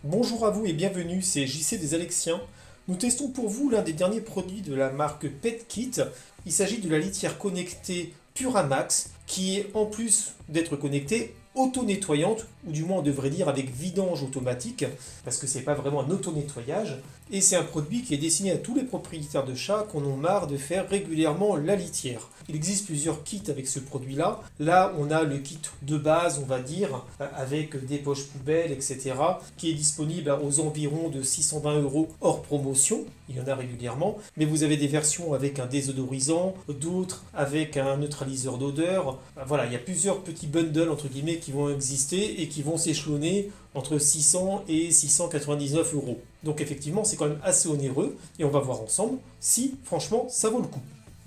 Bonjour à vous et bienvenue, c'est JC des Alexiens. Nous testons pour vous l'un des derniers produits de la marque PetKit. Il s'agit de la litière connectée Puramax qui est en plus d'être connectée auto-nettoyante, ou du moins on devrait dire avec vidange automatique, parce que c'est pas vraiment un auto-nettoyage. Et c'est un produit qui est destiné à tous les propriétaires de chats qui en ont marre de faire régulièrement la litière. Il existe plusieurs kits avec ce produit-là. Là, on a le kit de base, on va dire, avec des poches poubelles, etc., qui est disponible aux environs de 620 € hors promotion. Il y en a régulièrement. Mais vous avez des versions avec un désodorisant, d'autres avec un neutraliseur d'odeur. Voilà, il y a plusieurs petits bundles, entre guillemets, qui vont exister et qui vont s'échelonner entre 600 et 699 €. Donc effectivement, c'est quand même assez onéreux et on va voir ensemble si, franchement, ça vaut le coup.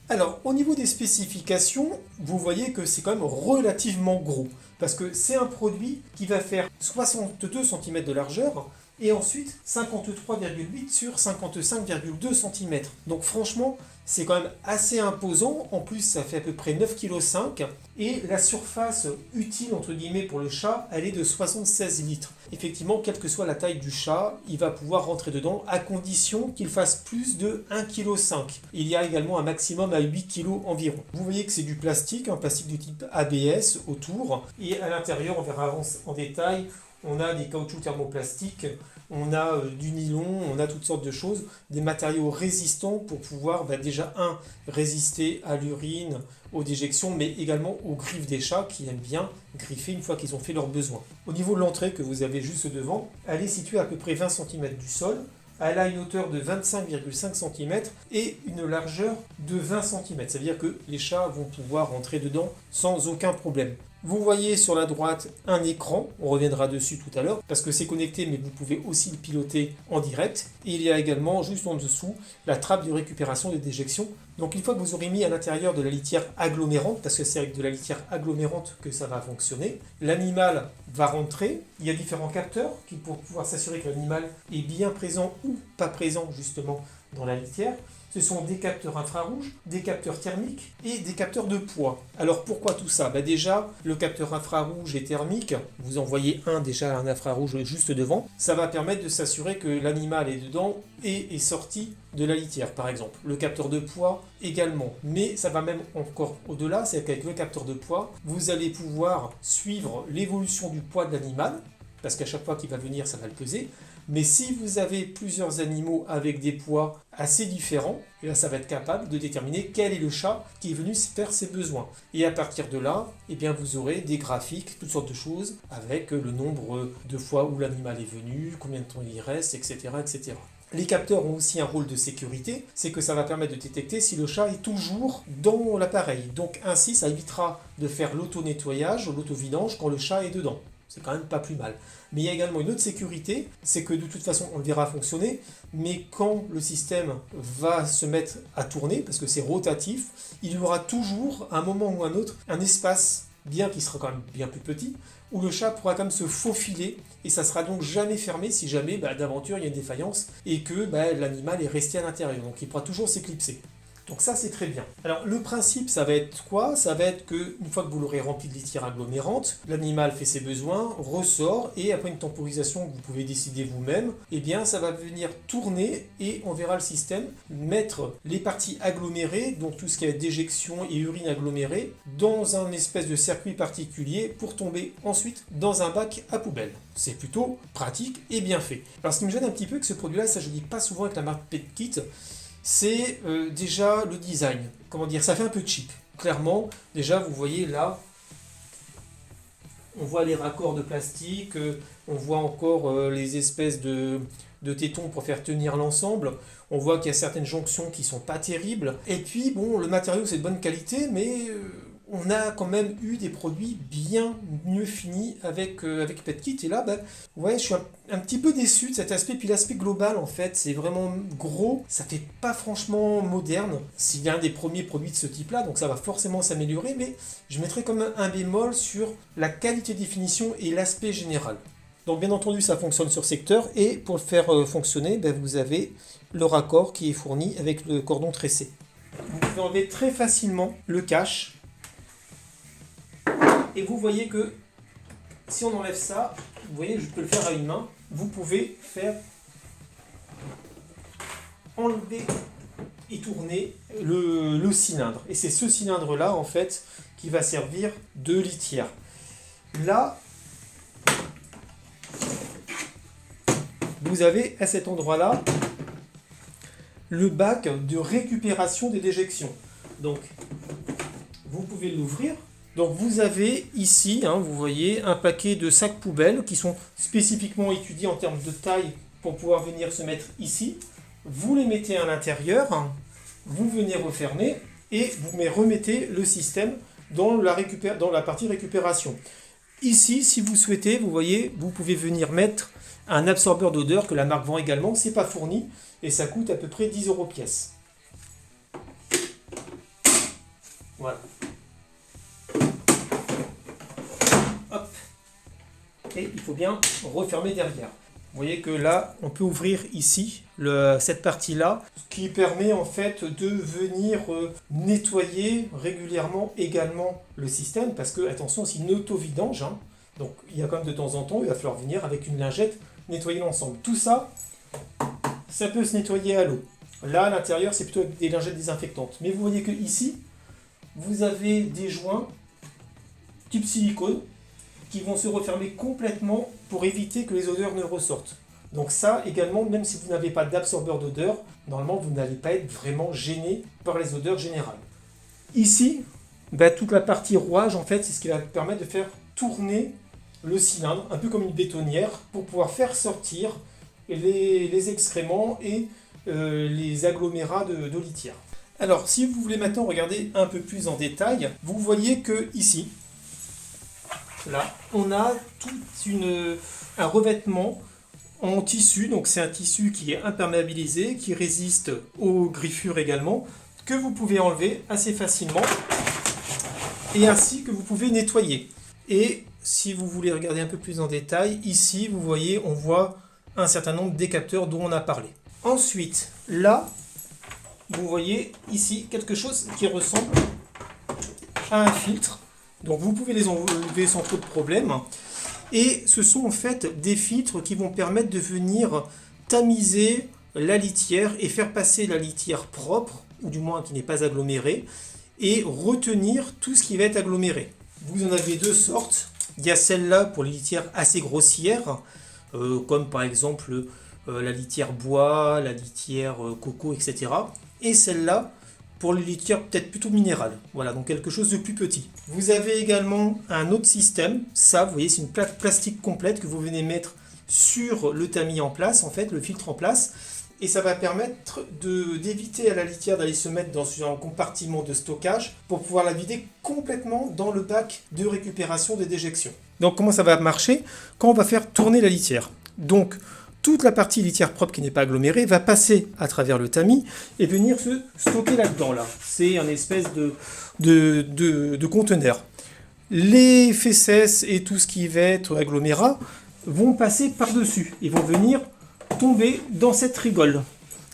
Alors, au niveau des spécifications, vous voyez que c'est quand même relativement gros, parce que c'est un produit qui va faire 62 cm de largeur, et ensuite 53,8 sur 55,2 cm. Donc franchement, c'est quand même assez imposant. En plus, ça fait à peu près 9,5 kg. Et la surface utile, entre guillemets, pour le chat, elle est de 76 litres. Effectivement, quelle que soit la taille du chat, il va pouvoir rentrer dedans à condition qu'il fasse plus de 1,5 kg. Il y a également un maximum à 8 kg environ. Vous voyez que c'est du plastique, un plastique de type ABS autour. Et à l'intérieur, on verra en détail, on a des caoutchoucs thermoplastiques, on a du nylon, on a toutes sortes de choses, des matériaux résistants pour pouvoir déjà, résister à l'urine, aux déjections, mais également aux griffes des chats qui aiment bien griffer une fois qu'ils ont fait leurs besoins. Au niveau de l'entrée que vous avez juste devant, elle est située à peu près 20 cm du sol. Elle a une hauteur de 25,5 cm et une largeur de 20 cm. C'est-à-dire que les chats vont pouvoir rentrer dedans sans aucun problème. Vous voyez sur la droite un écran, on reviendra dessus tout à l'heure, parce que c'est connecté, mais vous pouvez aussi le piloter en direct. Et il y a également, juste en dessous, la trappe de récupération des déjections. Donc une fois que vous aurez mis à l'intérieur de la litière agglomérante, parce que c'est avec de la litière agglomérante que ça va fonctionner, l'animal va rentrer. Il y a différents capteurs pour pouvoir s'assurer que l'animal est bien présent ou pas présent justement dans la litière. Ce sont des capteurs infrarouges, des capteurs thermiques et des capteurs de poids. Alors pourquoi tout ça? Déjà, le capteur infrarouge et thermique, vous en voyez déjà un infrarouge juste devant, ça va permettre de s'assurer que l'animal est dedans et est sorti de la litière par exemple. Le capteur de poids également, mais ça va même encore au-delà, c'est qu'avec le capteur de poids, vous allez pouvoir suivre l'évolution du poids de l'animal, parce qu'à chaque fois qu'il va venir, ça va le peser. Mais si vous avez plusieurs animaux avec des poids assez différents, et là ça va être capable de déterminer quel est le chat qui est venu faire ses besoins. Et à partir de là, vous aurez des graphiques, toutes sortes de choses, avec le nombre de fois où l'animal est venu, combien de temps il y reste, etc., etc. Les capteurs ont aussi un rôle de sécurité, c'est que ça va permettre de détecter si le chat est toujours dans l'appareil. Donc ainsi, ça évitera de faire l'auto-nettoyage ou l'auto-vidange quand le chat est dedans. C'est quand même pas plus mal. Mais il y a également une autre sécurité, c'est que de toute façon on le verra fonctionner, mais quand le système va se mettre à tourner, parce que c'est rotatif, il y aura toujours, à un moment ou à un autre, un espace, bien qu'il sera quand même bien plus petit, où le chat pourra quand même se faufiler, et ça sera donc jamais fermé si jamais d'aventure il y a une défaillance, et que l'animal est resté à l'intérieur, donc il pourra toujours s'éclipser. Donc ça c'est très bien. Alors le principe ça va être quoi? Ça va être qu'une fois que vous l'aurez rempli de litière agglomérante, l'animal fait ses besoins, ressort et après une temporisation que vous pouvez décider vous-même, ça va venir tourner et on verra le système mettre les parties agglomérées, donc tout ce qui est déjection et urine agglomérée, dans un espèce de circuit particulier pour tomber ensuite dans un bac à poubelle. C'est plutôt pratique et bien fait. Alors ce qui me gêne un petit peu avec ce produit-là, ça je ne dis pas souvent avec la marque PetKit, c'est déjà le design. Comment dire, ça fait un peu cheap. Clairement, déjà vous voyez là, on voit les raccords de plastique, on voit encore les espèces de tétons pour faire tenir l'ensemble. On voit qu'il y a certaines jonctions qui sont pas terribles. Et puis bon, le matériau c'est de bonne qualité, mais on a quand même eu des produits bien mieux finis avec PetKit. Et là, je suis un petit peu déçu de cet aspect. Puis l'aspect global, en fait, c'est vraiment gros. Ça fait pas franchement moderne. C'est un des premiers produits de ce type-là, donc ça va forcément s'améliorer. Mais je mettrai comme un bémol sur la qualité de définition et l'aspect général. Donc bien entendu, ça fonctionne sur secteur. Et pour le faire fonctionner, vous avez le raccord qui est fourni avec le cordon tressé. Vous pouvez enlever très facilement le cache. Et vous voyez que si on enlève ça, vous voyez, je peux le faire à une main. vous pouvez faire enlever et tourner le cylindre. Et c'est ce cylindre-là, en fait, qui va servir de litière. Là, vous avez à cet endroit-là le bac de récupération des déjections. Donc, vous pouvez l'ouvrir. Donc, vous avez ici, vous voyez, un paquet de sacs poubelles qui sont spécifiquement étudiés en termes de taille pour pouvoir venir se mettre ici. Vous les mettez à l'intérieur, vous venez refermer et vous remettez le système dans la partie récupération. Ici, si vous souhaitez, vous voyez, vous pouvez venir mettre un absorbeur d'odeur que la marque vend également. C'est pas fourni et ça coûte à peu près 10 € pièce. Voilà. Hop. Et il faut bien refermer derrière. Vous voyez que là, on peut ouvrir ici cette partie-là, ce qui permet en fait de venir nettoyer régulièrement également le système, parce que, attention, c'est une auto-vidange, donc il y a quand même de temps en temps, il va falloir venir avec une lingette nettoyer l'ensemble. Tout ça, ça peut se nettoyer à l'eau. Là, à l'intérieur, c'est plutôt avec des lingettes désinfectantes. Mais vous voyez que ici, vous avez des joints type silicone qui vont se refermer complètement pour éviter que les odeurs ne ressortent. Donc ça également, même si vous n'avez pas d'absorbeur d'odeur, normalement vous n'allez pas être vraiment gêné par les odeurs générales. Ici, toute la partie rouage, en fait, c'est ce qui va permettre de faire tourner le cylindre, un peu comme une bétonnière, pour pouvoir faire sortir les excréments et les agglomérats de litière. Alors, si vous voulez maintenant regarder un peu plus en détail, vous voyez que ici, là, on a tout un revêtement en tissu. Donc c'est un tissu qui est imperméabilisé, qui résiste aux griffures également, que vous pouvez enlever assez facilement et ainsi que vous pouvez nettoyer. Et si vous voulez regarder un peu plus en détail, ici vous voyez, on voit un certain nombre d'écapteurs dont on a parlé. Ensuite, là, vous voyez ici quelque chose qui ressemble à un filtre. Donc vous pouvez les enlever sans trop de problème. Et ce sont en fait des filtres qui vont permettre de venir tamiser la litière et faire passer la litière propre, ou du moins qui n'est pas agglomérée, et retenir tout ce qui va être aggloméré. Vous en avez deux sortes. Il y a celle-là pour les litières assez grossières, comme par exemple la litière bois, la litière coco, etc. Et celle-là pour les litières peut-être plutôt minérales. Voilà, donc quelque chose de plus petit. Vous avez également un autre système. Ça, vous voyez, c'est une plaque plastique complète que vous venez mettre sur le tamis en place, en fait, le filtre en place. Et ça va permettre d'éviter à la litière d'aller se mettre dans un compartiment de stockage pour pouvoir la vider complètement dans le bac de récupération des déjections. Donc comment ça va marcher quand on va faire tourner la litière? Donc toute la partie litière propre qui n'est pas agglomérée va passer à travers le tamis et venir se stocker là-dedans. Là. C'est un espèce de conteneur. Les fesses et tout ce qui va être agglomérat vont passer par-dessus. Ils vont venir tomber dans cette rigole.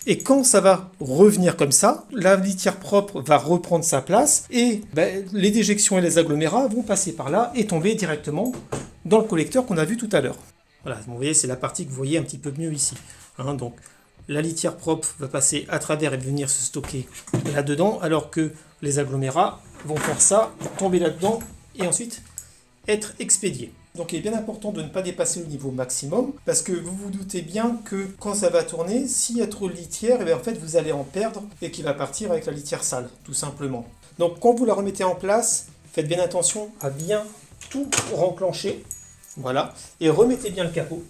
Et quand ça va revenir comme ça, la litière propre va reprendre sa place et les déjections et les agglomérats vont passer par là et tomber directement dans le collecteur qu'on a vu tout à l'heure. Voilà, vous voyez, c'est la partie que vous voyez un petit peu mieux ici. Donc, la litière propre va passer à travers et venir se stocker là-dedans, alors que les agglomérats vont faire ça, tomber là-dedans et ensuite être expédiés. Donc, il est bien important de ne pas dépasser le niveau maximum, parce que vous vous doutez bien que quand ça va tourner, s'il y a trop de litière, en fait, vous allez en perdre et qu'il va partir avec la litière sale, tout simplement. Donc, quand vous la remettez en place, faites bien attention à bien tout renclencher. Voilà, et remettez bien le capot.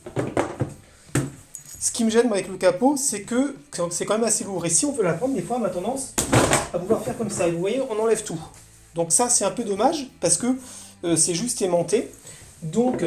Ce qui me gêne avec le capot, c'est que c'est quand même assez lourd. Et si on veut la prendre, des fois, on a tendance à vouloir faire comme ça. Et vous voyez, on enlève tout. Donc ça, c'est un peu dommage, parce que c'est juste aimanté. Donc,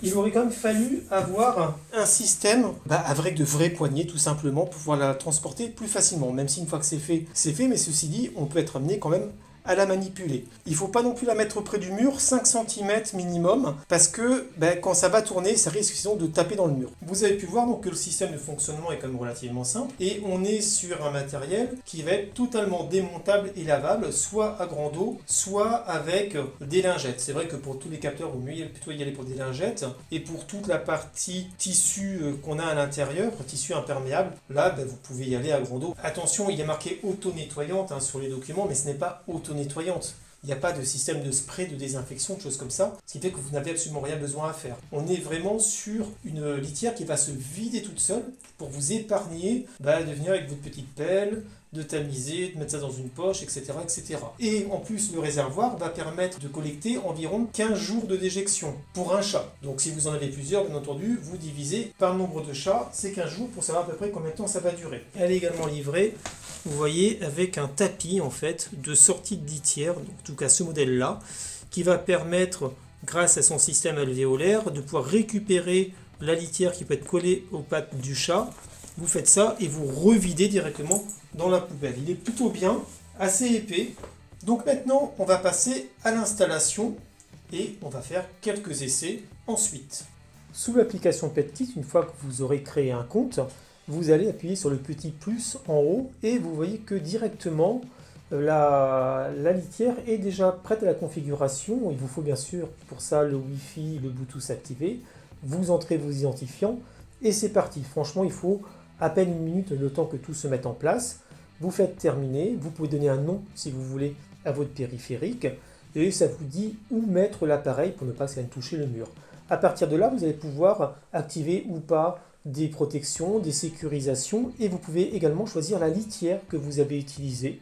il aurait quand même fallu avoir un système avec de vraies poignées, tout simplement, pour pouvoir la transporter plus facilement. Même si une fois que c'est fait, mais ceci dit, on peut être amené quand même à la manipuler. Il ne faut pas non plus la mettre près du mur, 5 cm minimum, parce que quand ça va tourner, ça risque sinon de taper dans le mur. Vous avez pu voir donc que le système de fonctionnement est quand même relativement simple, et on est sur un matériel qui va être totalement démontable et lavable, soit à grande eau, soit avec des lingettes. C'est vrai que pour tous les capteurs, il vaut mieux plutôt y aller pour des lingettes, et pour toute la partie tissu qu'on a à l'intérieur, tissu imperméable, là vous pouvez y aller à grande eau. Attention, il y a marqué auto-nettoyante sur les documents, mais ce n'est pas auto-nettoyante. Il n'y a pas de système de spray, de désinfection, de choses comme ça, ce qui fait que vous n'avez absolument rien besoin à faire. On est vraiment sur une litière qui va se vider toute seule pour vous épargner de venir avec votre petite pelle, de tamiser, de mettre ça dans une poche, etc., etc. Et en plus, le réservoir va permettre de collecter environ 15 jours de déjection pour un chat. Donc si vous en avez plusieurs, bien entendu, vous divisez par le nombre de chats, c'est 15 jours pour savoir à peu près combien de temps ça va durer. Elle est également livrée, vous voyez, avec un tapis en fait de sortie de litière, donc, en tout cas ce modèle-là, qui va permettre, grâce à son système alvéolaire, de pouvoir récupérer la litière qui peut être collée aux pattes du chat. Vous faites ça et vous revidez directement dans la poubelle. Il est plutôt bien, assez épais. Donc maintenant, on va passer à l'installation et on va faire quelques essais ensuite. Sous l'application PetKit, une fois que vous aurez créé un compte, vous allez appuyer sur le petit plus en haut et vous voyez que directement la litière est déjà prête à la configuration. Il vous faut bien sûr pour ça le Wi-Fi, le Bluetooth activé. Vous entrez vos identifiants et c'est parti. Franchement, il faut à peine une minute le temps que tout se mette en place. Vous faites terminer, vous pouvez donner un nom si vous voulez à votre périphérique et ça vous dit où mettre l'appareil pour ne pas toucher le mur. À partir de là, vous allez pouvoir activer ou pas des protections, des sécurisations et vous pouvez également choisir la litière que vous avez utilisée.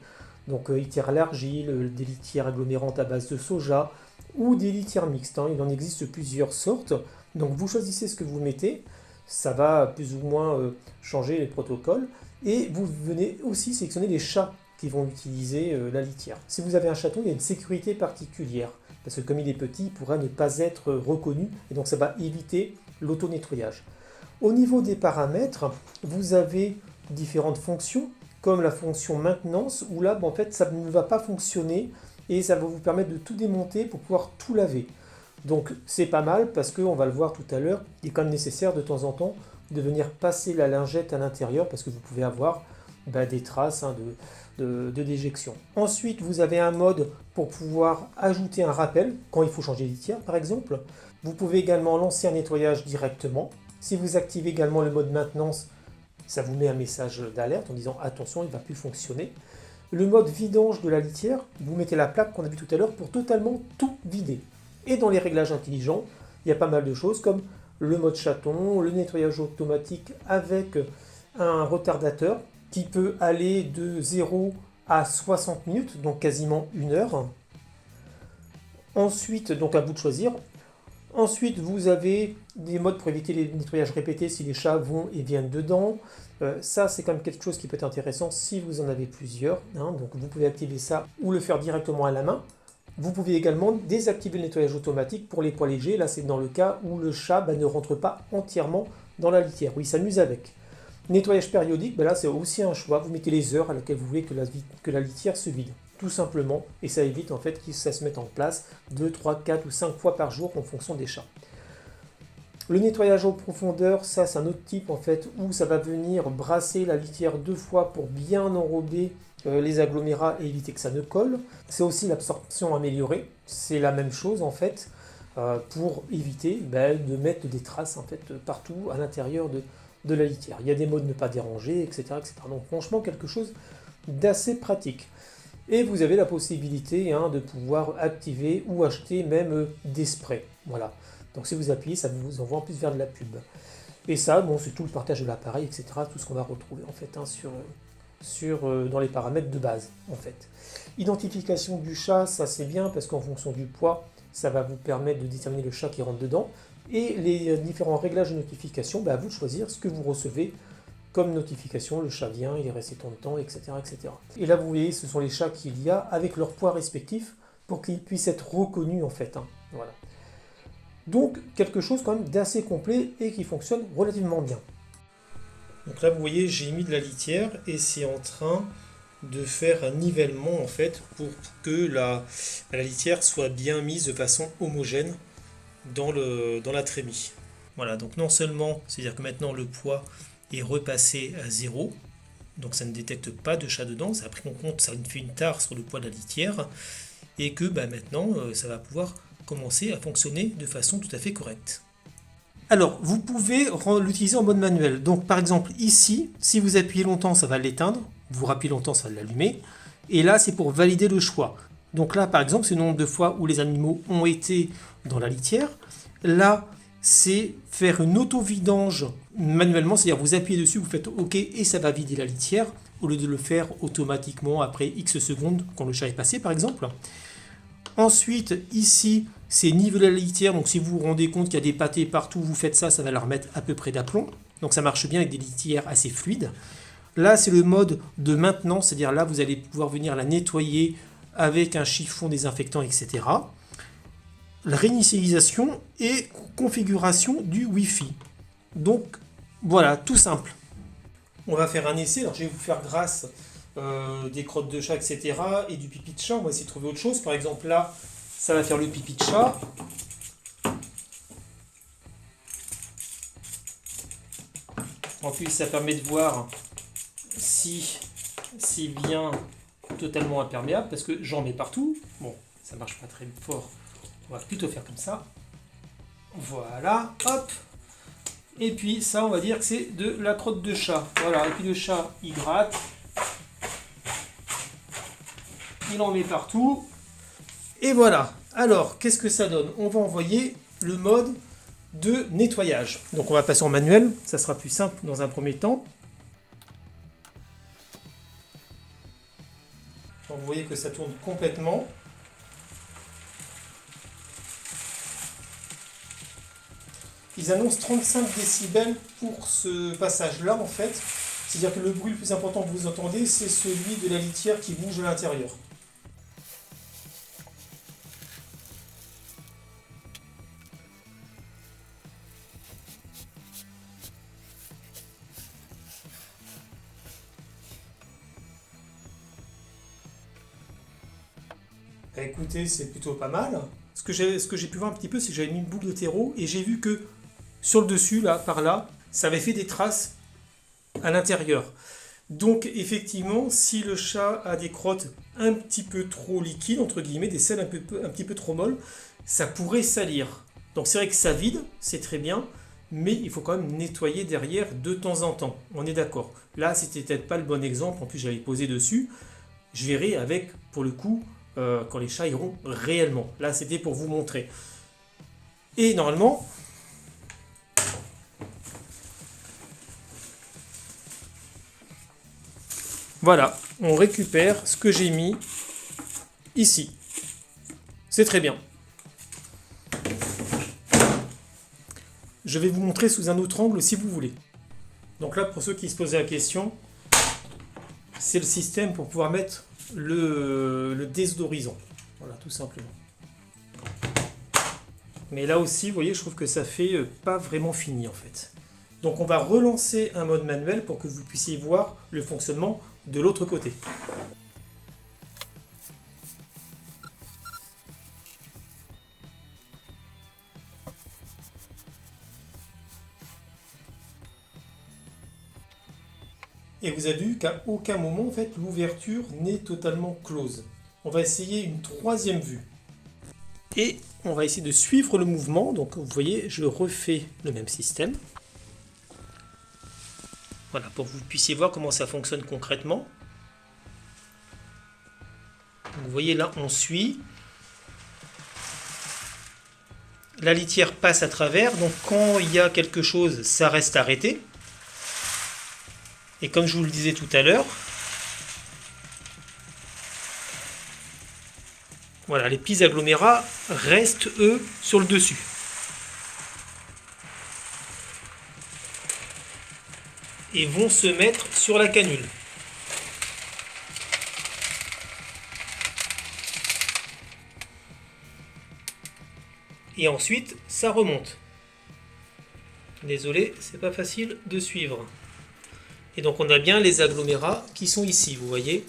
Donc litière à l'argile, des litières agglomérantes à base de soja ou des litières mixtes. Il en existe plusieurs sortes. Donc vous choisissez ce que vous mettez. Ça va plus ou moins changer les protocoles. Et vous venez aussi sélectionner les chats qui vont utiliser la litière. Si vous avez un chaton, il y a une sécurité particulière. Parce que comme il est petit, il pourra ne pas être reconnu. Et donc ça va éviter l'auto-nettoyage. Au niveau des paramètres, vous avez différentes fonctions, comme la fonction maintenance, où là, en fait, ça ne va pas fonctionner. Et ça va vous permettre de tout démonter pour pouvoir tout laver. Donc c'est pas mal parce qu'on va le voir tout à l'heure, il est quand même nécessaire de temps en temps de venir passer la lingette à l'intérieur parce que vous pouvez avoir des traces de déjection. Ensuite, vous avez un mode pour pouvoir ajouter un rappel quand il faut changer de litière par exemple. Vous pouvez également lancer un nettoyage directement. Si vous activez également le mode maintenance, ça vous met un message d'alerte en disant attention, il ne va plus fonctionner. Le mode vidange de la litière, vous mettez la plaque qu'on a vu tout à l'heure pour totalement tout vider. Et dans les réglages intelligents, il y a pas mal de choses comme le mode chaton, le nettoyage automatique avec un retardateur qui peut aller de 0 à 60 minutes, donc quasiment 1 heure. Ensuite, donc à vous de choisir. Ensuite, vous avez des modes pour éviter les nettoyages répétés si les chats vont et viennent dedans. Ça, c'est quand même quelque chose qui peut être intéressant si vous en avez plusieurs. Donc vous pouvez activer ça ou le faire directement à la main. Vous pouvez également désactiver le nettoyage automatique pour les poids légers. Là, c'est dans le cas où le chat ne rentre pas entièrement dans la litière, où il s'amuse avec. Nettoyage périodique, là, c'est aussi un choix. Vous mettez les heures à laquelle vous voulez que la litière se vide, tout simplement. Et ça évite en fait que ça se mette en place 2, 3, 4 ou 5 fois par jour en fonction des chats. Le nettoyage en profondeur, ça, c'est un autre type en fait, où ça va venir brasser la litière 2 fois pour bien enrober les agglomérats et éviter que ça ne colle. C'est aussi l'absorption améliorée, c'est la même chose en fait, pour éviter de mettre des traces en fait partout à l'intérieur de la litière. Il y a des modes ne pas déranger, etc., etc. Donc franchement quelque chose d'assez pratique. Et vous avez la possibilité de pouvoir activer ou acheter même des sprays. Voilà. Donc si vous appuyez, ça vous envoie en plus vers de la pub. Et ça, c'est tout le partage de l'appareil, etc. Tout ce qu'on va retrouver en fait dans les paramètres de base en fait. Identification du chat, ça c'est bien parce qu'en fonction du poids, ça va vous permettre de déterminer le chat qui rentre dedans. Et les différents réglages de notification, à vous de choisir ce que vous recevez comme notification. Le chat vient, il est resté tant de temps, etc., etc. Et là vous voyez, ce sont les chats qu'il y a avec leur poids respectif pour qu'ils puissent être reconnus en fait. Voilà. Donc quelque chose quand même d'assez complet et qui fonctionne relativement bien. Donc là vous voyez j'ai mis de la litière et c'est en train de faire un nivellement en fait pour que la litière soit bien mise de façon homogène dans la trémie. Voilà, donc non seulement, c'est-à-dire que maintenant le poids est repassé à 0, donc ça ne détecte pas de chat dedans, ça a pris en compte, ça fait une tare sur le poids de la litière, et que maintenant ça va pouvoir commencer à fonctionner de façon tout à fait correcte. Alors, vous pouvez l'utiliser en mode manuel. Donc, par exemple, ici, si vous appuyez longtemps, ça va l'éteindre. Vous rappuyez longtemps, ça va l'allumer. Et là, c'est pour valider le choix. Donc là, par exemple, c'est le nombre de fois où les animaux ont été dans la litière. Là, c'est faire une auto-vidange manuellement, c'est-à-dire vous appuyez dessus, vous faites OK et ça va vider la litière, au lieu de le faire automatiquement après X secondes, quand le chat est passé, par exemple. Ensuite, ici, c'est niveler la litière. Donc, si vous vous rendez compte qu'il y a des pâtés partout, vous faites ça, ça va leur mettre à peu près d'aplomb. Donc, ça marche bien avec des litières assez fluides. Là, c'est le mode de maintenance, c'est-à-dire là, vous allez pouvoir venir la nettoyer avec un chiffon désinfectant, etc. La réinitialisation et configuration du Wi-Fi. Donc, voilà, tout simple. On va faire un essai. Alors, je vais vous faire grâce des crottes de chat, etc. et du pipi de chat. On va essayer de trouver autre chose. Par exemple, là, ça va faire le pipi de chat. En plus, ça permet de voir si c'est bien totalement imperméable, parce que j'en mets partout. Bon, ça marche pas très fort. On va plutôt faire comme ça. Voilà, hop. Et puis ça, on va dire que c'est de la crotte de chat. Voilà, et puis le chat, il gratte. Il en met partout. Et voilà. Alors, qu'est-ce que ça donne? On va envoyer le mode de nettoyage. Donc on va passer en manuel, ça sera plus simple dans un premier temps. Donc vous voyez que ça tourne complètement. Ils annoncent 35 décibels pour ce passage-là en fait. C'est-à-dire que le bruit le plus important que vous entendez, c'est celui de la litière qui bouge à l'intérieur. Bah, écoutez, c'est plutôt pas mal. Ce que j'ai pu voir un petit peu, c'est que j'avais mis une boucle de terreau et j'ai vu que sur le dessus, là, par là, ça avait fait des traces à l'intérieur. Donc effectivement, si le chat a des crottes un petit peu trop liquides, entre guillemets, des selles un petit peu trop molles, ça pourrait salir. Donc c'est vrai que ça vide, c'est très bien, mais il faut quand même nettoyer derrière de temps en temps. On est d'accord. Là, c'était peut-être pas le bon exemple, en plus j'avais posé dessus. Je verrai avec, pour le coup, quand les chats iront réellement. Là, c'était pour vous montrer. Et normalement, voilà, on récupère ce que j'ai mis ici. C'est très bien. Je vais vous montrer sous un autre angle si vous voulez. Donc là, pour ceux qui se posaient la question, c'est le système pour pouvoir mettre le désodorisant. Voilà, tout simplement. Mais là aussi, vous voyez, je trouve que ça fait pas vraiment fini en fait. Donc on va relancer un mode manuel pour que vous puissiez voir le fonctionnement de l'autre côté. Et vous avez vu qu'à aucun moment, en fait, l'ouverture n'est totalement close. On va essayer une troisième vue. Et on va essayer de suivre le mouvement. Donc vous voyez, je refais le même système. Voilà, pour que vous puissiez voir comment ça fonctionne concrètement. Donc, vous voyez là, on suit. La litière passe à travers. Donc quand il y a quelque chose, ça reste arrêté. Et comme je vous le disais tout à l'heure, voilà, les petits agglomérats restent, eux, sur le dessus. Et vont se mettre sur la canule. Et ensuite, ça remonte. Désolé, c'est pas facile de suivre. Et donc on a bien les agglomérats qui sont ici, vous voyez.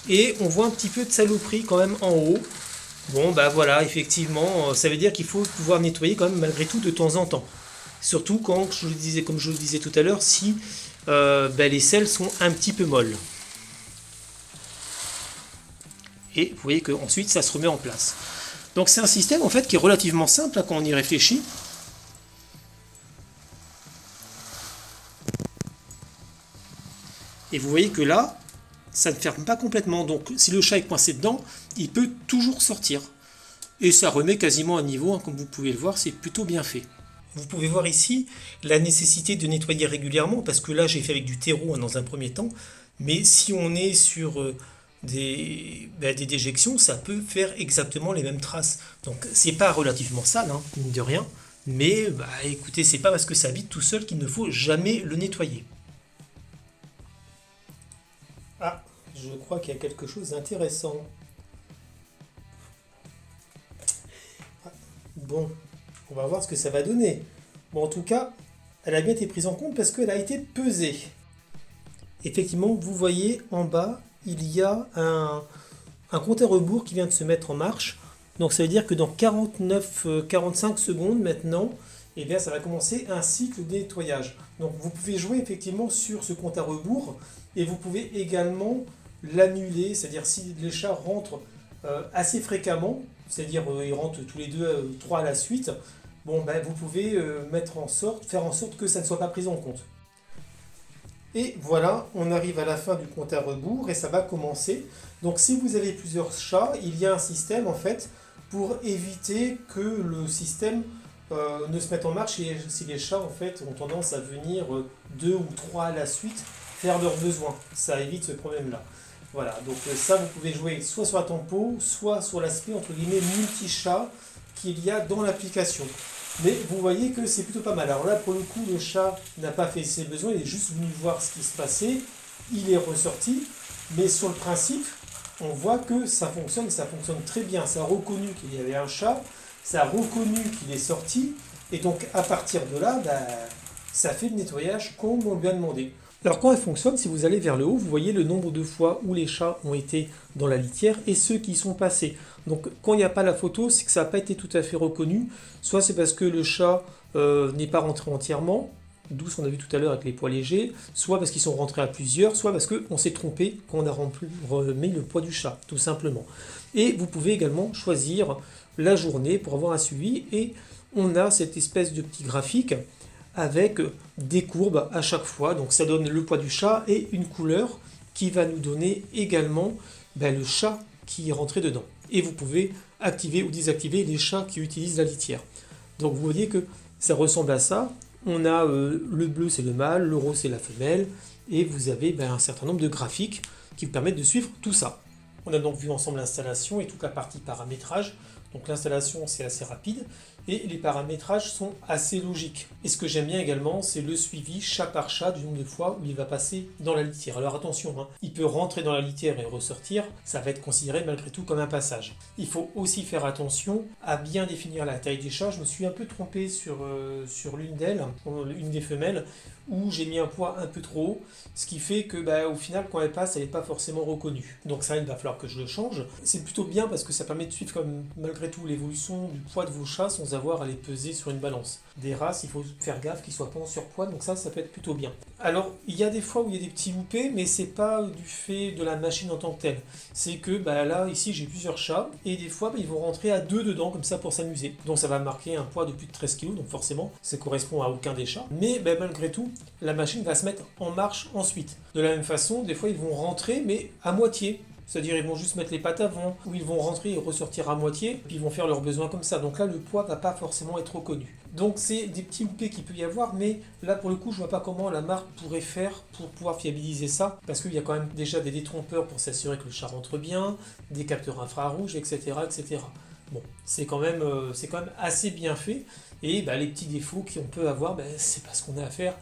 Et on voit un petit peu de saloperie quand même en haut. Bon bah voilà, effectivement, ça veut dire qu'il faut pouvoir nettoyer quand même malgré tout de temps en temps. Surtout quand, je le disais, comme je le disais tout à l'heure, si les selles sont un petit peu molles. Et vous voyez qu'ensuite ça se remet en place. Donc c'est un système en fait qui est relativement simple quand on y réfléchit. Et vous voyez que là, ça ne ferme pas complètement. Donc si le chat est coincé dedans, il peut toujours sortir. Et ça remet quasiment à niveau, hein, comme vous pouvez le voir, c'est plutôt bien fait. Vous pouvez voir ici la nécessité de nettoyer régulièrement, parce que là j'ai fait avec du terreau, hein, dans un premier temps. Mais si on est sur des déjections, ça peut faire exactement les mêmes traces. Donc c'est pas relativement sale, hein, mine de rien. Mais écoutez, c'est pas parce que ça vide tout seul qu'il ne faut jamais le nettoyer. Ah, je crois qu'il y a quelque chose d'intéressant. Bon, on va voir ce que ça va donner. Bon, en tout cas, elle a bien été prise en compte parce qu'elle a été pesée. Effectivement, vous voyez en bas, il y a un compte à rebours qui vient de se mettre en marche. Donc ça veut dire que dans 45 secondes maintenant, eh bien, ça va commencer un cycle de nettoyage. Donc vous pouvez jouer effectivement sur ce compte à rebours et vous pouvez également l'annuler, c'est-à-dire si les chats rentrent assez fréquemment, c'est-à-dire ils rentrent tous les deux, trois à la suite, bon, vous pouvez faire en sorte que ça ne soit pas pris en compte. Et voilà, on arrive à la fin du compte à rebours et ça va commencer. Donc si vous avez plusieurs chats, il y a un système en fait pour éviter que le système ne se mette en marche et si les chats en fait ont tendance à venir deux ou trois à la suite faire leurs besoins. Ça évite ce problème-là. Voilà, donc ça vous pouvez jouer soit sur la tempo, soit sur l'aspect entre guillemets multi-chat qu'il y a dans l'application. Mais vous voyez que c'est plutôt pas mal. Alors là, pour le coup, le chat n'a pas fait ses besoins, il est juste venu voir ce qui se passait, il est ressorti, mais sur le principe, on voit que ça fonctionne très bien. Ça a reconnu qu'il y avait un chat, ça a reconnu qu'il est sorti, et donc à partir de là, ça fait le nettoyage comme on lui a demandé. Alors quand elle fonctionne, si vous allez vers le haut, vous voyez le nombre de fois où les chats ont été dans la litière et ceux qui sont passés. Donc quand il n'y a pas la photo, c'est que ça n'a pas été tout à fait reconnu. Soit c'est parce que le chat n'est pas rentré entièrement, d'où ce qu'on a vu tout à l'heure avec les poids légers, soit parce qu'ils sont rentrés à plusieurs, soit parce qu'on s'est trompé quand on a remis le poids du chat, tout simplement. Et vous pouvez également choisir la journée pour avoir un suivi et on a cette espèce de petit graphique avec des courbes à chaque fois. Donc ça donne le poids du chat et une couleur qui va nous donner également le chat qui est rentré dedans. Et vous pouvez activer ou désactiver les chats qui utilisent la litière. Donc vous voyez que ça ressemble à ça. On a le bleu c'est le mâle, le rose c'est la femelle, et vous avez un certain nombre de graphiques qui vous permettent de suivre tout ça. On a donc vu ensemble l'installation et toute la partie paramétrage. Donc l'installation c'est assez rapide et les paramétrages sont assez logiques. Et ce que j'aime bien également, c'est le suivi chat par chat du nombre de fois où il va passer dans la litière. Alors attention, il peut rentrer dans la litière et ressortir, ça va être considéré malgré tout comme un passage. Il faut aussi faire attention à bien définir la taille des chats. Je me suis un peu trompé sur l'une d'elles, une des femelles, où j'ai mis un poids un peu trop haut, ce qui fait que au final quand elle passe elle n'est pas forcément reconnue. Donc ça il va falloir que je le change. C'est plutôt bien parce que ça permet de suivre malgré tout l'évolution du poids de vos chats sans avoir à les peser sur une balance. Des races il faut faire gaffe qu'ils soient pas en surpoids, donc ça peut être plutôt bien. Alors il y a des fois où il y a des petits loupés, mais c'est pas du fait de la machine en tant que telle. C'est que là ici j'ai plusieurs chats et des fois ils vont rentrer à deux dedans comme ça pour s'amuser. Donc ça va marquer un poids de plus de 13 kg, donc forcément ça correspond à aucun des chats. Mais malgré tout, la machine va se mettre en marche ensuite. De la même façon, des fois ils vont rentrer mais à moitié. C'est-à-dire ils vont juste mettre les pattes avant, ou ils vont rentrer et ressortir à moitié, puis ils vont faire leurs besoins comme ça. Donc là le poids va pas forcément être reconnu. Donc c'est des petits loupés qu'il peut y avoir, mais là pour le coup je vois pas comment la marque pourrait faire pour pouvoir fiabiliser ça, parce qu'il y a quand même déjà des détrompeurs pour s'assurer que le chat rentre bien, des capteurs infrarouges, etc. etc. Bon, c'est quand même assez bien fait, et les petits défauts qu'on peut avoir, c'est pas ce qu'on a à faire.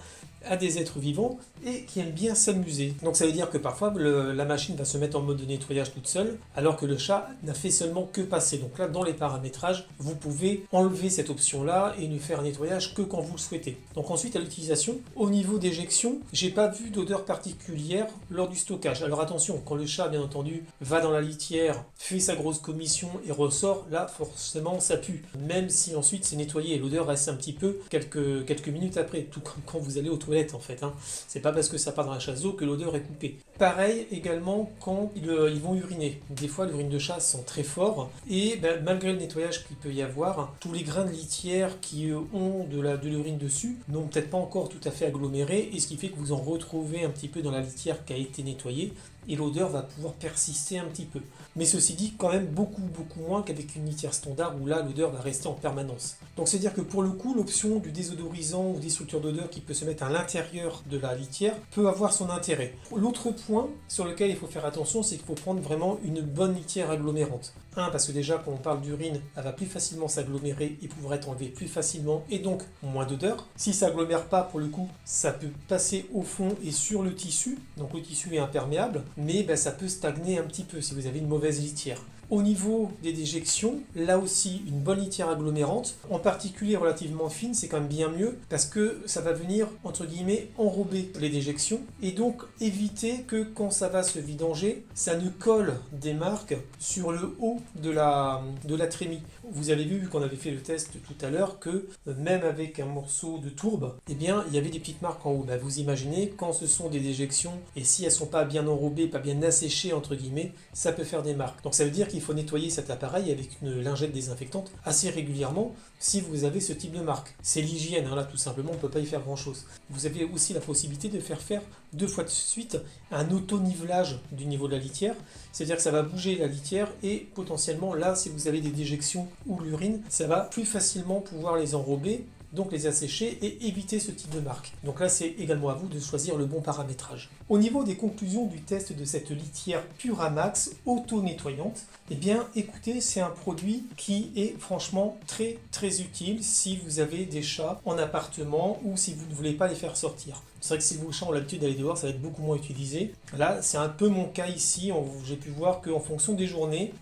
à des êtres vivants et qui aiment bien s'amuser. Donc ça veut dire que parfois la machine va se mettre en mode de nettoyage toute seule, alors que le chat n'a fait seulement que passer. Donc là, dans les paramétrages, vous pouvez enlever cette option-là et ne faire un nettoyage que quand vous le souhaitez. Donc ensuite, à l'utilisation, au niveau d'éjection, j'ai pas vu d'odeur particulière lors du stockage. Alors attention, quand le chat, bien entendu, va dans la litière, fait sa grosse commission et ressort, là, forcément, ça pue. Même si ensuite c'est nettoyé, l'odeur reste un petit peu quelques minutes après, tout comme quand vous allez aux toilettes en fait. C'est pas parce que ça part dans la chasse d'eau que l'odeur est coupée. Pareil également quand ils vont uriner. Des fois, l'urine de chat sent très fort et malgré le nettoyage qu'il peut y avoir, tous les grains de litière qui ont de l'urine dessus n'ont peut-être pas encore tout à fait aggloméré, et ce qui fait que vous en retrouvez un petit peu dans la litière qui a été nettoyée et l'odeur va pouvoir persister un petit peu. Mais ceci dit, quand même beaucoup moins qu'avec une litière standard où là l'odeur va rester en permanence. Donc c'est à dire que pour le coup, l'option du désodorisant ou destructeur d'odeur qui peut se mettre à l'intérieur de la litière peut avoir son intérêt. L'autre point sur lequel il faut faire attention, c'est qu'il faut prendre vraiment une bonne litière agglomérante. Parce que déjà quand on parle d'urine, elle va plus facilement s'agglomérer et pouvoir être enlevée plus facilement et donc moins d'odeur. Si ça agglomère pas, pour le coup, ça peut passer au fond et sur le tissu, donc le tissu est imperméable, mais ça peut stagner un petit peu si vous avez une mauvaise litière. Au niveau des déjections, là aussi une bonne litière agglomérante, en particulier relativement fine, c'est quand même bien mieux parce que ça va venir entre guillemets enrober les déjections et donc éviter que quand ça va se vidanger, ça ne colle des marques sur le haut de la trémie. Vous avez vu qu'on avait fait le test tout à l'heure que même avec un morceau de tourbe, eh bien il y avait des petites marques en haut. Vous imaginez quand ce sont des déjections et si elles sont pas bien enrobées, pas bien asséchées entre guillemets, ça peut faire des marques. Donc ça veut dire qu'il faut nettoyer cet appareil avec une lingette désinfectante assez régulièrement si vous avez ce type de marque. C'est l'hygiène, là tout simplement, on ne peut pas y faire grand chose. Vous avez aussi la possibilité de faire 2 fois de suite un auto-nivelage du niveau de la litière, c'est-à-dire que ça va bouger la litière et potentiellement là, si vous avez des déjections ou l'urine, ça va plus facilement pouvoir les enrober, donc les assécher et éviter ce type de marque. Donc là, c'est également à vous de choisir le bon paramétrage. Au niveau des conclusions du test de cette litière Puramax auto-nettoyante, eh bien écoutez, c'est un produit qui est franchement très utile si vous avez des chats en appartement ou si vous ne voulez pas les faire sortir. C'est vrai que si vos chats ont l'habitude d'aller dehors, ça va être beaucoup moins utilisé. Là, c'est un peu mon cas ici. J'ai pu voir qu'en fonction des journées,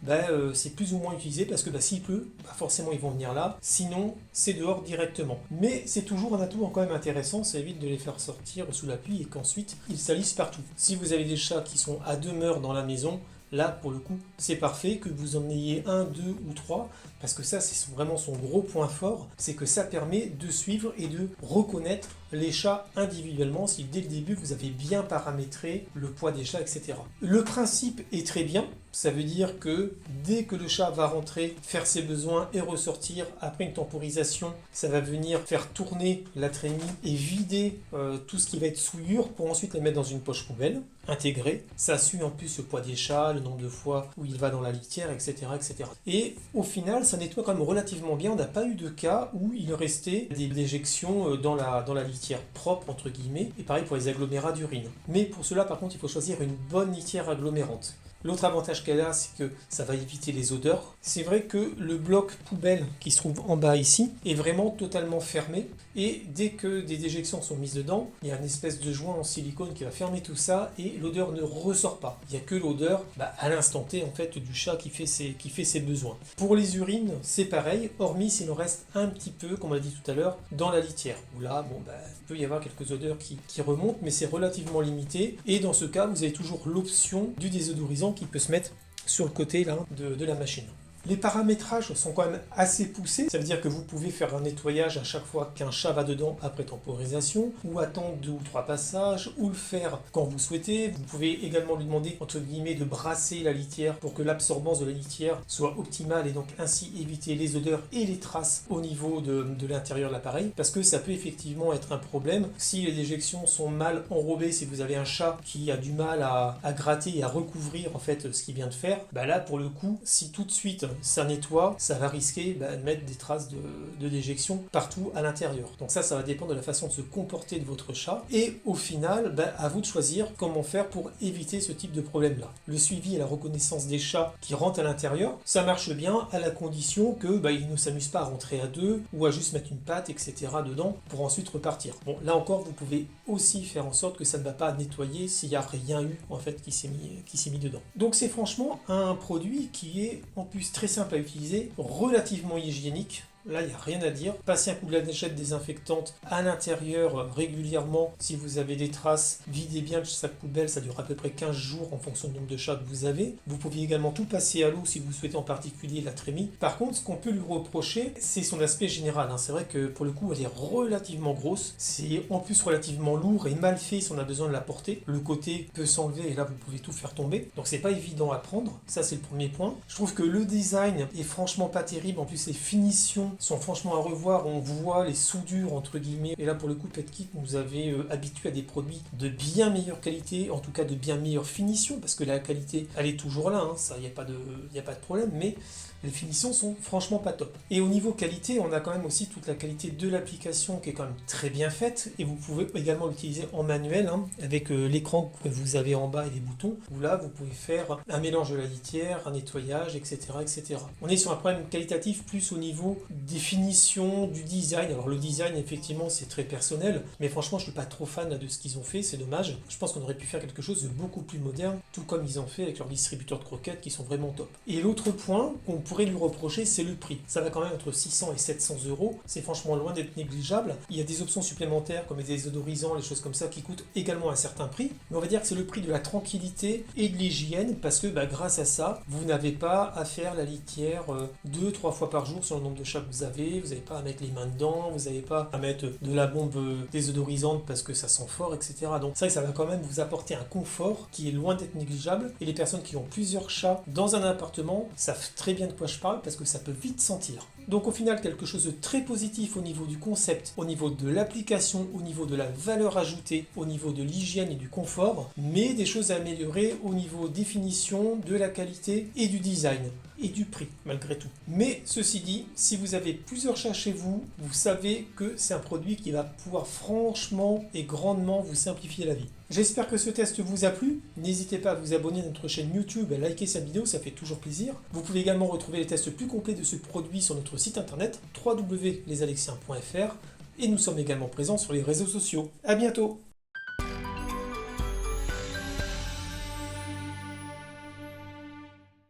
c'est plus ou moins utilisé parce que s'il pleut, forcément ils vont venir là. Sinon, c'est dehors directement. Mais c'est toujours un atout quand même intéressant. Ça évite de les faire sortir sous la pluie et qu'ensuite ils salissent partout. Si vous avez des chats qui sont à demeure dans la maison, là, pour le coup, c'est parfait que vous en ayez 1, 2 ou 3, parce que ça, c'est vraiment son gros point fort, c'est que ça permet de suivre et de reconnaître les chats individuellement, si dès le début, vous avez bien paramétré le poids des chats, etc. Le principe est très bien, ça veut dire que dès que le chat va rentrer, faire ses besoins et ressortir, après une temporisation, ça va venir faire tourner la trémie et vider tout ce qui va être souillure pour ensuite la mettre dans une poche poubelle intégrée. Ça suit en plus le poids des chats, le nombre de fois où il va dans la litière, etc. etc. Et au final, ça nettoie quand même relativement bien. On n'a pas eu de cas où il restait des déjections dans la litière propre, entre guillemets, et pareil pour les agglomérats d'urine. Mais pour cela, par contre, il faut choisir une bonne litière agglomérante. L'autre avantage qu'elle a, c'est que ça va éviter les odeurs. C'est vrai que le bloc poubelle qui se trouve en bas ici est vraiment totalement fermé. Et dès que des déjections sont mises dedans, il y a une espèce de joint en silicone qui va fermer tout ça et l'odeur ne ressort pas. Il n'y a que l'odeur à l'instant T en fait, du chat qui fait ses besoins. Pour les urines, c'est pareil, hormis s'il en reste un petit peu, comme on l'a dit tout à l'heure, dans la litière. Où là, il peut y avoir quelques odeurs qui remontent, mais c'est relativement limité. Et dans ce cas, vous avez toujours l'option du désodorisant qui peut se mettre sur le côté là, de la machine. Les paramétrages sont quand même assez poussés, ça veut dire que vous pouvez faire un nettoyage à chaque fois qu'un chat va dedans après temporisation, ou attendre 2 ou 3 passages, ou le faire quand vous souhaitez. Vous pouvez également lui demander, entre guillemets, de brasser la litière pour que l'absorbance de la litière soit optimale et donc ainsi éviter les odeurs et les traces au niveau de l'intérieur de l'appareil, parce que ça peut effectivement être un problème si les déjections sont mal enrobées, si vous avez un chat qui a du mal à gratter et à recouvrir en fait ce qu'il vient de faire, là pour le coup, si tout de suite ça nettoie, ça va risquer de mettre des traces de déjection partout à l'intérieur. Donc ça va dépendre de la façon de se comporter de votre chat. Et au final, à vous de choisir comment faire pour éviter ce type de problème-là. Le suivi et la reconnaissance des chats qui rentrent à l'intérieur, ça marche bien à la condition que ils ne s'amusent pas à rentrer à deux ou à juste mettre une patte, etc. dedans pour ensuite repartir. Bon, là encore, vous pouvez aussi faire en sorte que ça ne va pas nettoyer s'il n'y a rien eu en fait qui s'est mis dedans. Donc c'est franchement un produit qui est en plus très simple à utiliser, relativement hygiénique. Là, il n'y a rien à dire. Passez un coup de lingette désinfectante à l'intérieur régulièrement. Si vous avez des traces, videz bien le sac poubelle. Ça dure à peu près 15 jours en fonction du nombre de chats que vous avez. Vous pouvez également tout passer à l'eau si vous souhaitez, en particulier la trémie. Par contre, ce qu'on peut lui reprocher, c'est son aspect général. C'est vrai que pour le coup, elle est relativement grosse. C'est en plus relativement lourd et mal fait si on a besoin de la porter. Le côté peut s'enlever et là, vous pouvez tout faire tomber. Donc, c'est pas évident à prendre. Ça, c'est le premier point. Je trouve que le design est franchement pas terrible. En plus, les finitions sont franchement à revoir, on voit les soudures entre guillemets, et là pour le coup PetKit nous avait habitué à des produits de bien meilleure qualité, en tout cas de bien meilleure finition, parce que la qualité elle est toujours là, ça il n'y a pas de problème, mais les finitions sont franchement pas top. Et au niveau qualité, on a quand même aussi toute la qualité de l'application qui est quand même très bien faite, et vous pouvez également l'utiliser en manuel, avec l'écran que vous avez en bas et les boutons, où là vous pouvez faire un mélange de la litière, un nettoyage, etc., etc. On est sur un problème qualitatif plus au niveau des finitions, du design. Alors le design effectivement c'est très personnel, mais franchement je suis pas trop fan de ce qu'ils ont fait, c'est dommage. Je pense qu'on aurait pu faire quelque chose de beaucoup plus moderne, tout comme ils ont fait avec leurs distributeurs de croquettes qui sont vraiment top. Et l'autre point qu'on pourrait lui reprocher, c'est le prix. Ça va quand même entre 600 et 700 euros, c'est franchement loin d'être négligeable. Il y a des options supplémentaires comme les désodorisants, les choses comme ça qui coûtent également un certain prix, mais on va dire que c'est le prix de la tranquillité et de l'hygiène, parce que grâce à ça, vous n'avez pas à faire la litière 2-3 fois par jour sur le nombre de chats que vous n'avez pas à mettre les mains dedans, vous n'avez pas à mettre de la bombe désodorisante parce que ça sent fort, etc. Donc c'est vrai que ça va quand même vous apporter un confort qui est loin d'être négligeable, et les personnes qui ont plusieurs chats dans un appartement savent très bien de quoi je parle parce que ça peut vite sentir. Donc au final, quelque chose de très positif au niveau du concept, au niveau de l'application, au niveau de la valeur ajoutée, au niveau de l'hygiène et du confort, mais des choses à améliorer au niveau définition, de la qualité et du design. Et du prix, malgré tout. Mais ceci dit, si vous avez plusieurs chats chez vous, vous savez que c'est un produit qui va pouvoir franchement et grandement vous simplifier la vie. J'espère que ce test vous a plu. N'hésitez pas à vous abonner à notre chaîne YouTube et à liker cette vidéo, ça fait toujours plaisir. Vous pouvez également retrouver les tests plus complets de ce produit sur notre site internet www.lesalexiens.fr, et nous sommes également présents sur les réseaux sociaux. A bientôt!